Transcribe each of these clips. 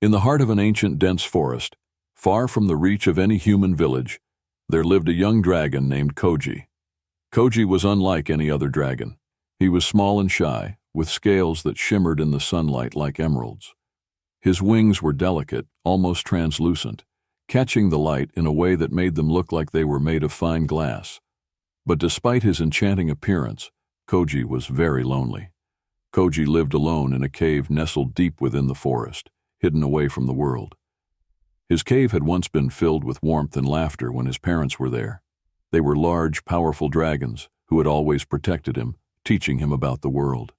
In the heart of an ancient, dense forest, far from the reach of any human village, there lived a young dragon named Koji. Koji was unlike any other dragon. He was small and shy, with scales that shimmered in the sunlight like emeralds. His wings were delicate, almost translucent, catching the light in a way that made them look like they were made of fine glass. But despite his enchanting appearance, Koji was very lonely. Koji lived alone in a cave nestled deep within the forest, hidden away from the world. His cave had once been filled with warmth and laughter when his parents were there. They were large, powerful dragons who had always protected him, teaching him about the world.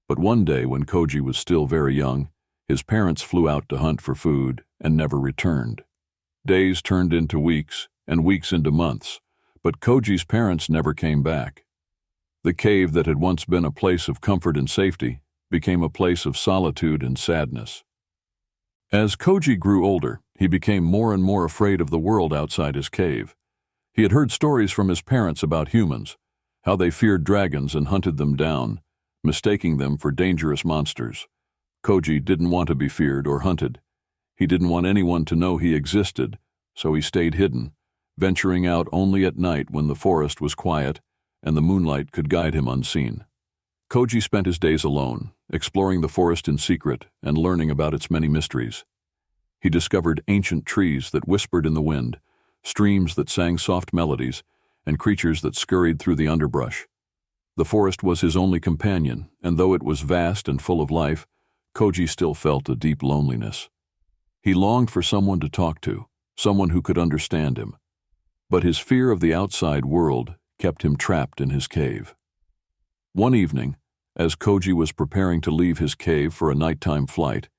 But one day, when Koji was still very young, his parents flew out to hunt for food and never returned. Days turned into weeks, and weeks into months, but Koji's parents never came back. The cave that had once been a place of comfort and safety became a place of solitude and sadness. As Koji grew older, he became more and more afraid of the world outside his cave. He had heard stories from his parents about humans, how they feared dragons and hunted them down, mistaking them for dangerous monsters. Koji didn't want to be feared or hunted. He didn't want anyone to know he existed, so he stayed hidden, venturing out only at night when the forest was quiet and the moonlight could guide him unseen. Koji spent his days alone, exploring the forest in secret and learning about its many mysteries. He discovered ancient trees that whispered in the wind, streams that sang soft melodies, and creatures that scurried through the underbrush. The forest was his only companion, and though it was vast and full of life, Koji still felt a deep loneliness. He longed for someone to talk to, someone who could understand him. But his fear of the outside world kept him trapped in his cave. One evening, as Koji was preparing to leave his cave for a nighttime flight,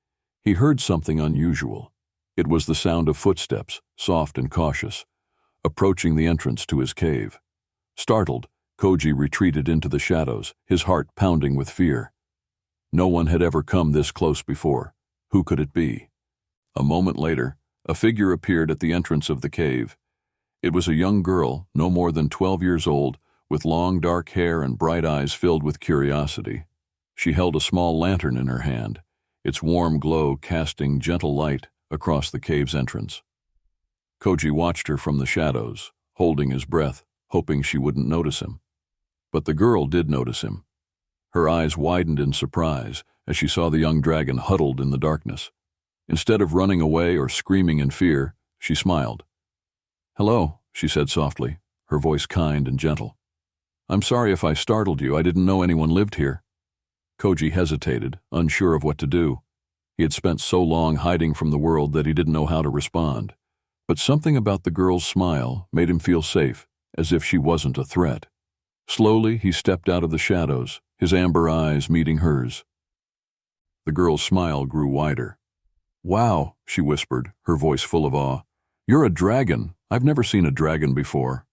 he heard something unusual. It was the sound of footsteps, soft and cautious, approaching the entrance to his cave. Startled, Koji retreated into the shadows, his heart pounding with fear. No one had ever come this close before. Who could it be? A moment later, a figure appeared at the entrance of the cave. It was a young girl, no more than 12 years old, with long dark hair and bright eyes filled with curiosity. She held a small lantern in her hand, its warm glow casting gentle light across the cave's entrance. Koji watched her from the shadows, holding his breath, hoping she wouldn't notice him. But the girl did notice him. Her eyes widened in surprise as she saw the young dragon huddled in the darkness. Instead of running away or screaming in fear, she smiled. "Hello," she said softly, her voice kind and gentle. "I'm sorry if I startled you. I didn't know anyone lived here." Koji hesitated, unsure of what to do. He had spent so long hiding from the world that he didn't know how to respond. But something about the girl's smile made him feel safe, as if she wasn't a threat. Slowly, he stepped out of the shadows, his amber eyes meeting hers. The girl's smile grew wider. "Wow," she whispered, her voice full of awe. "You're a dragon. I've never seen a dragon before."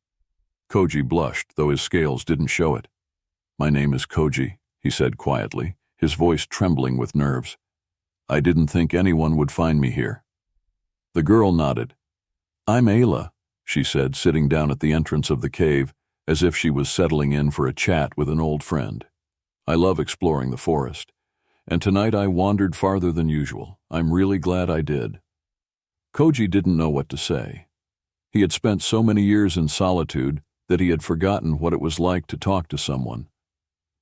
Koji blushed, though his scales didn't show it. "My name is Koji," he said quietly, his voice trembling with nerves. "I didn't think anyone would find me here." The girl nodded. "I'm Ayla," she said, sitting down at the entrance of the cave, as if she was settling in for a chat with an old friend. "I love exploring the forest, and tonight I wandered farther than usual. I'm really glad I did." Koji didn't know what to say. He had spent so many years in solitude that he had forgotten what it was like to talk to someone.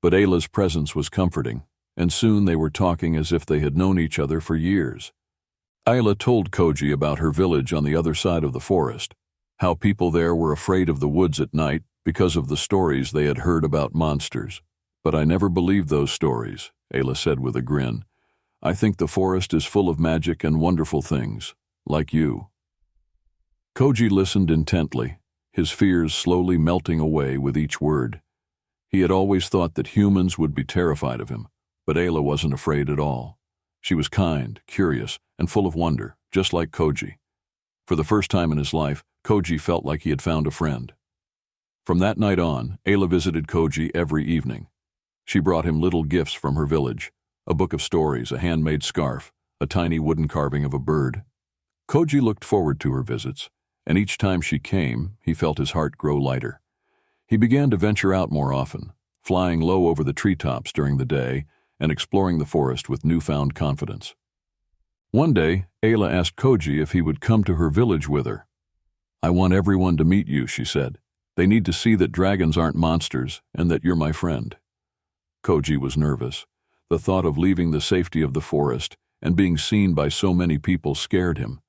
But Ayla's presence was comforting, and soon they were talking as if they had known each other for years. Ayla told Koji about her village on the other side of the forest, how people there were afraid of the woods at night because of the stories they had heard about monsters. "But I never believed those stories," Ayla said with a grin. "I think the forest is full of magic and wonderful things, like you." Koji listened intently, his fears slowly melting away with each word. He had always thought that humans would be terrified of him, but Ayla wasn't afraid at all. She was kind, curious, and full of wonder, just like Koji. For the first time in his life, Koji felt like he had found a friend. From that night on, Ayla visited Koji every evening. She brought him little gifts from her village, a book of stories, a handmade scarf, a tiny wooden carving of a bird. Koji looked forward to her visits, and each time she came, he felt his heart grow lighter. He began to venture out more often, flying low over the treetops during the day and exploring the forest with newfound confidence. One day, Ayla asked Koji if he would come to her village with her. "I want everyone to meet you," she said. "They need to see that dragons aren't monsters and that you're my friend." Koji was nervous. The thought of leaving the safety of the forest and being seen by so many people scared him.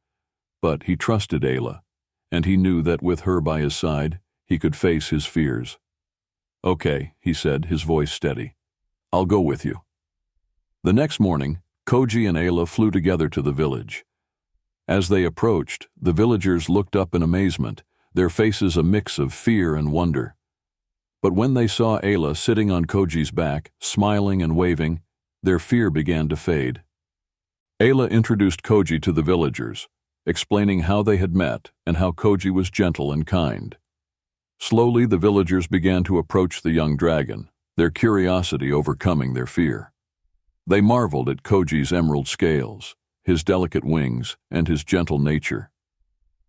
But he trusted Ayla, and he knew that with her by his side, he could face his fears. "Okay," he said, his voice steady. "I'll go with you." The next morning, Koji and Ayla flew together to the village. As they approached, the villagers looked up in amazement, their faces a mix of fear and wonder. But when they saw Ayla sitting on Koji's back, smiling and waving, their fear began to fade. Ayla introduced Koji to the villagers, explaining how they had met and how Koji was gentle and kind. Slowly, the villagers began to approach the young dragon, their curiosity overcoming their fear. They marveled at Koji's emerald scales, his delicate wings, and his gentle nature.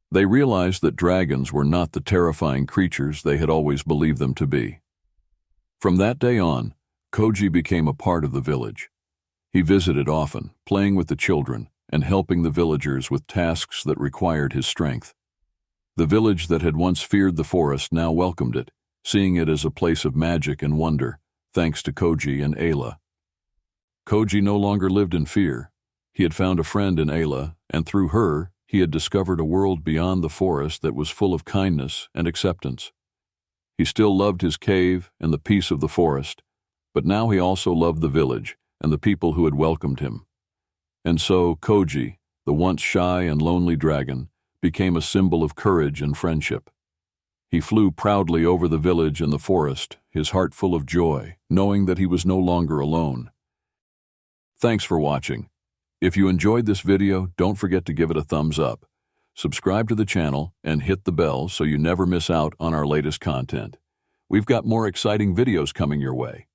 They realized that dragons were not the terrifying creatures they had always believed them to be. From that day on, Koji became a part of the village. He visited often, playing with the children and helping the villagers with tasks that required his strength. The village that had once feared the forest now welcomed it, seeing it as a place of magic and wonder, thanks to Koji and Ayla. Koji no longer lived in fear. He had found a friend in Ayla, and through her, he had discovered a world beyond the forest that was full of kindness and acceptance. He still loved his cave and the peace of the forest, but now he also loved the village and the people who had welcomed him. And so Koji, the once shy and lonely dragon, became a symbol of courage and friendship. He flew proudly over the village and the forest, his heart full of joy, knowing that he was no longer alone. Thanks for watching. If you enjoyed this video, don't forget to give it a thumbs up. Subscribe to the channel and hit the bell so you never miss out on our latest content. We've got more exciting videos coming your way.